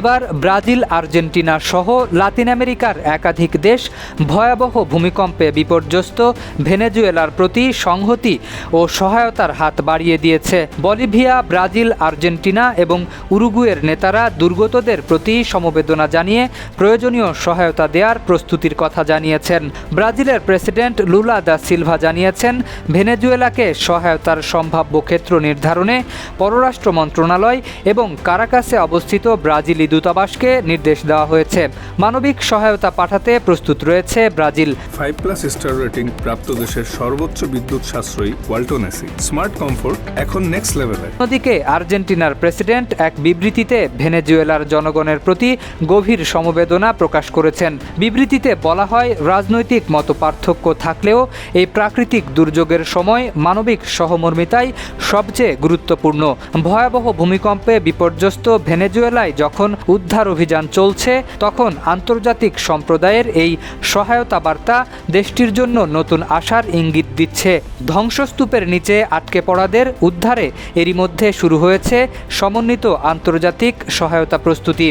এবার Brazil, Argentina সহ লাতিন আমেরিকার একাধিক দেশ ভয়াবহ ভূমিকম্পে বিপর্যস্ত ভেনেজুয়েলার প্রতি সংহতি ও সহায়তার হাত বাড়িয়ে দিয়েছে। বলিভিয়া, ব্রাজিল, আর্জেন্টিনা এবং উরুগুয়ের নেতারা দুর্গতদের প্রতি সমবেদনা জানিয়ে প্রয়োজনীয় সহায়তা দেওয়ার প্রস্তুতির কথা জানিয়েছেন। ব্রাজিলের প্রেসিডেন্ট লুলা দা সিলভা জানিয়েছেন, ভেনেজুয়েলাকে সহায়তার সম্ভাব্য ক্ষেত্র নির্ধারণে পররাষ্ট্র মন্ত্রণালয় এবং কারাকাসে অবস্থিত ব্রাজিলি দূতাবাসকে নির্দেশ দেওয়া হয়েছে। মানবিক সহায়তা পাঠাতে প্রস্তুত রয়েছে ব্রাজিল। 5+ স্টার রেটিং প্রাপ্ত দেশের সর্বোচ্চ বিদ্যুৎ সাশ্রয়ী ওয়ালটন এসি স্মার্ট কমফোর্ট এখন নেক্সট লেভেলে। অন্যদিকে আর্জেন্টিনার প্রেসিডেন্ট এক বিবৃতিতে ভেনেজুয়েলার জনগণের প্রতি গভীর সমবেদনা প্রকাশ করেছেন। বিবৃতিতে বলা হয়, রাজনৈতিক মতপার্থক্য থাকলেও এই প্রাকৃতিক দুর্যোগের সময় মানবিক সহমর্মিতাই সবচেয়ে গুরুত্বপূর্ণ। ভয়াবহ ভূমিকম্পে বিপর্যস্ত ভেনেজুয়েলায় যখন উদ্ধার অভিযান চলছে, তখন আন্তর্জাতিক সম্প্রদায়ের এই সহায়তা বার্তা দেশটির জন্য নতুন আশার ইঙ্গিত দিচ্ছে। ধ্বংসস্তূপের নিচে আটকে পড়াদের উদ্ধারে এরই মধ্যে শুরু হয়েছে সমন্বিত আন্তর্জাতিক সহায়তা প্রস্তুতি।